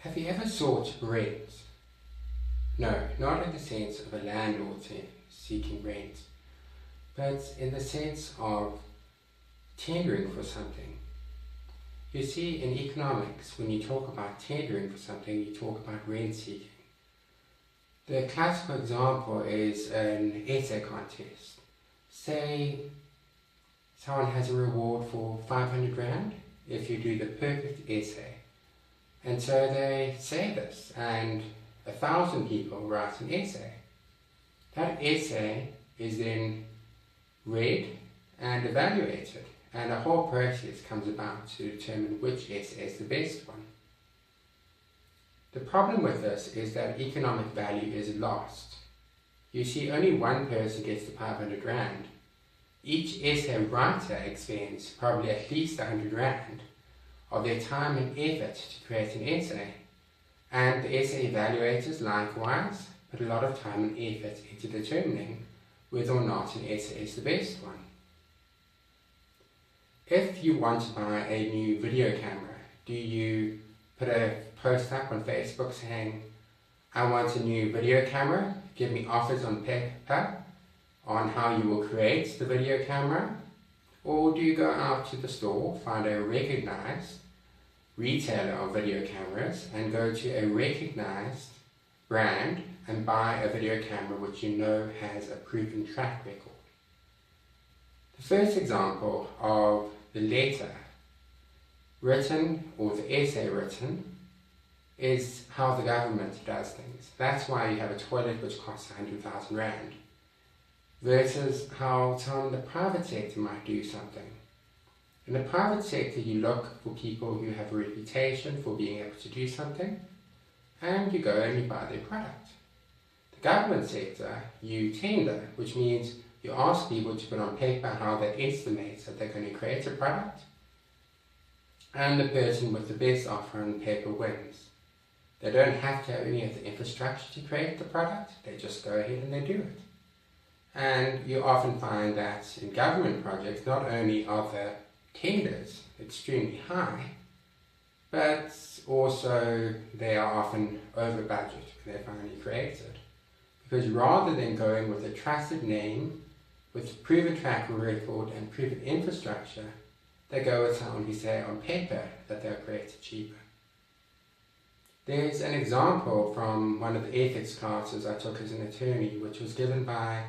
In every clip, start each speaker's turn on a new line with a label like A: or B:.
A: Have you ever sought rent? No, not in the sense of a landlord seeking rent, but in the sense of tendering for something. You see, in economics, when you talk about tendering for something, you talk about rent seeking. The classical example is an essay contest. Say someone has a reward for 500 Rand if you do the perfect essay. And so they say this, and 1,000 people write an essay. That essay is then read and evaluated, and a whole process comes about to determine which essay is the best one. The problem with this is that economic value is lost. You see, only one person gets the 500 Rand. Each essay writer expends probably at least 100 Rand of their time and effort to create an essay, and the essay evaluators likewise put a lot of time and effort into determining whether or not an essay is the best one. If you want to buy a new video camera, do you put a post up on Facebook saying, "I want a new video camera, give me offers on paper on how you will create the video camera"? Or do you go out to the store, find a recognized retailer of video cameras and go to a recognized brand and buy a video camera which you know has a proven track record? The first example of the letter written or the essay written is how the government does things. That's why you have a toilet which costs 100,000 Rand versus how someone in the private sector might do something. In the private sector, you look for people who have a reputation for being able to do something, and you go and you buy their product. The government sector, you tender, which means you ask people to put on paper how they estimate that they're going to create a product, and the person with the best offer on paper wins. They don't have to have any of the infrastructure to create the product, they just go ahead and they do it. And you often find that in government projects, not only are the tenders extremely high, but also they are often over budget when they're finally created. Because rather than going with a trusted name, with proven track record and proven infrastructure, they go with someone who say on paper that they'll create it cheaper. There's an example from one of the ethics classes I took as an attorney, which was given by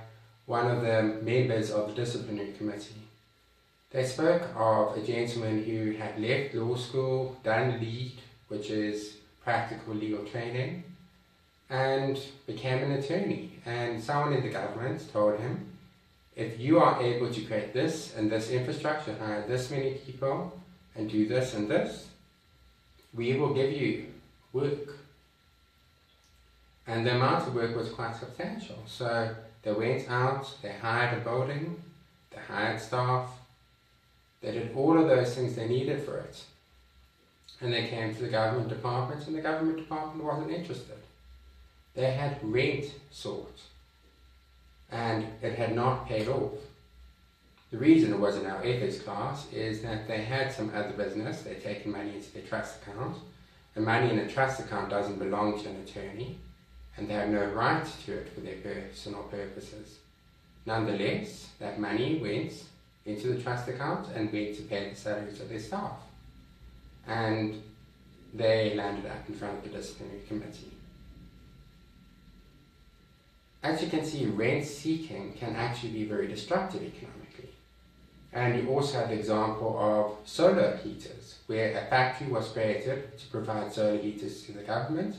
A: one of the members of the disciplinary committee. They spoke of a gentleman who had left law school, done LEAD, which is practical legal training, and became an attorney. And someone in the government told him, if you are able to create this and this infrastructure, hire this many people, and do this and this, we will give you work. And the amount of work was quite substantial. So they went out, they hired a building, they hired staff, they did all of those things they needed for it. And they came to the government department, and the government department wasn't interested. They had rent sought, and it had not paid off. The reason it was in our ethics class is that they had some other business, they'd taken money into their trust account, and money in a trust account doesn't belong to an attorney, and they have no right to it for their personal purposes. Nonetheless, that money went into the trust account and went to pay the salaries of their staff. And they landed up in front of the disciplinary committee. As you can see, rent seeking can actually be very destructive economically. And you also have the example of solar heaters, where a factory was created to provide solar heaters to the government.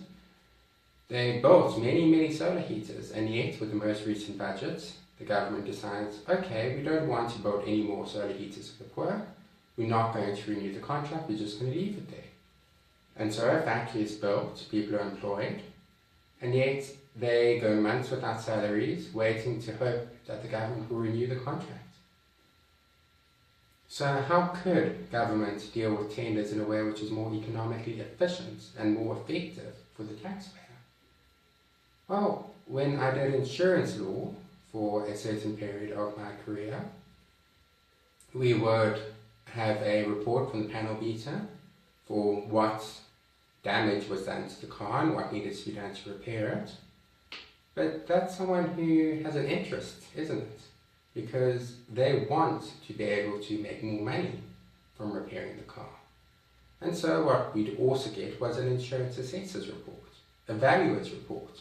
A: They built many solar heaters, and yet with the most recent budget, the government decides, okay, we don't want to build any more solar heaters for the poor. We're not going to renew the contract, we're just going to leave it there. And so a factory is built, people are employed, and yet they go months without salaries, waiting to hope that the government will renew the contract. So how could government deal with tenders in a way which is more economically efficient and more effective for the taxpayer? Well, when I did insurance law for a certain period of my career, we would have a report from the panel beta for what damage was done to the car and what needed to be done to repair it. But that's someone who has an interest, isn't it? Because they want to be able to make more money from repairing the car. And so what we'd also get was an insurance assessor's report, a valuer's report,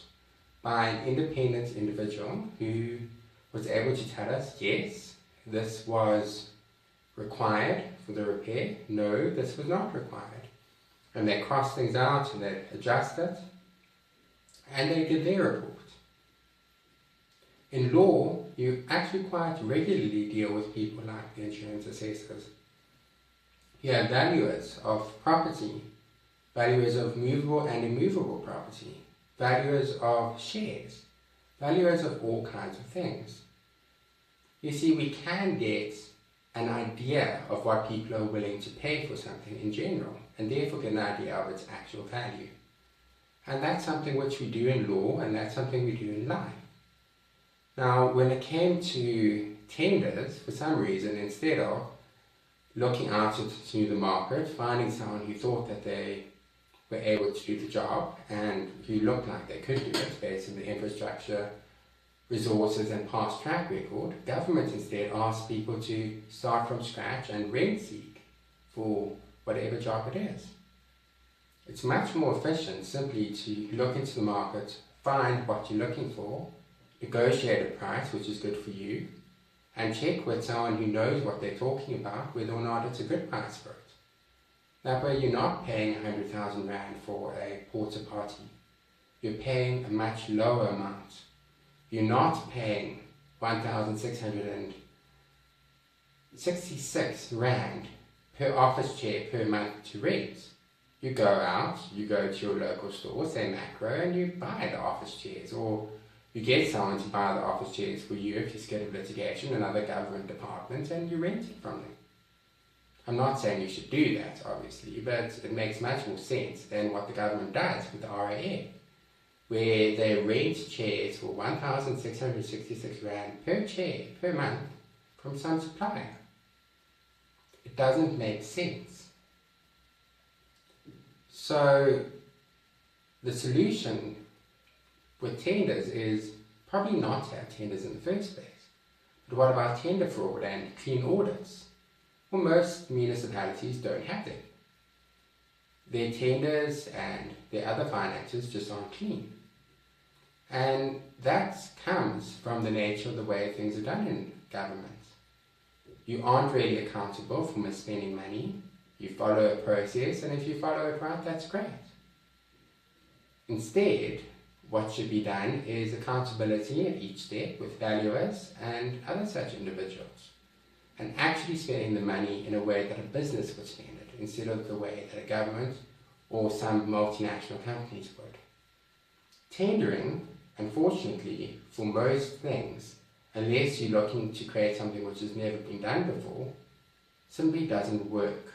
A: by an independent individual who was able to tell us, yes, this was required for the repair, no, this was not required. And they crossed things out and they adjusted, and they did their report. In law, you actually quite regularly deal with people like the insurance assessors. You have valuers of property, valuers of movable and immovable property, valuers of shares, valuers of all kinds of things. You see, we can get an idea of what people are willing to pay for something in general, and therefore get an idea of its actual value. And that's something which we do in law, and that's something we do in life. Now, when it came to tenders, for some reason, instead of looking out into the market, finding someone who thought that they were able to do the job and who looked like they could do it based on the infrastructure, resources and past track record, government instead asked people to start from scratch and rent seek for whatever job it is. It's much more efficient simply to look into the market, find what you're looking for, negotiate a price which is good for you, and check with someone who knows what they're talking about whether or not it's a good price for it. That way you're not paying 100,000 Rand for a porta potty. You're paying a much lower amount. You're not paying 1,666 Rand per office chair per month to rent. You go out, you go to your local store, say Macro, and you buy the office chairs, or you get someone to buy the office chairs for you if you're scared of litigation, another government department, and you rent it from them. I'm not saying you should do that, obviously, but it makes much more sense than what the government does with the RAF, where they rent chairs for 1,666 Rand per chair per month from some supplier. It doesn't make sense. So the solution with tenders is probably not to have tenders in the first place. But what about tender fraud and clean audits? Well, most municipalities don't have them. Their tenders and their other finances just aren't clean. And that comes from the nature of the way things are done in government. You aren't really accountable for misspending money. You follow a process, and if you follow it right, that's great. Instead, what should be done is accountability at each step with valuers and other such individuals, and actually spending the money in a way that a business would spend it, instead of the way that a government or some multinational companies would. Tendering, unfortunately, for most things, unless you're looking to create something which has never been done before, simply doesn't work.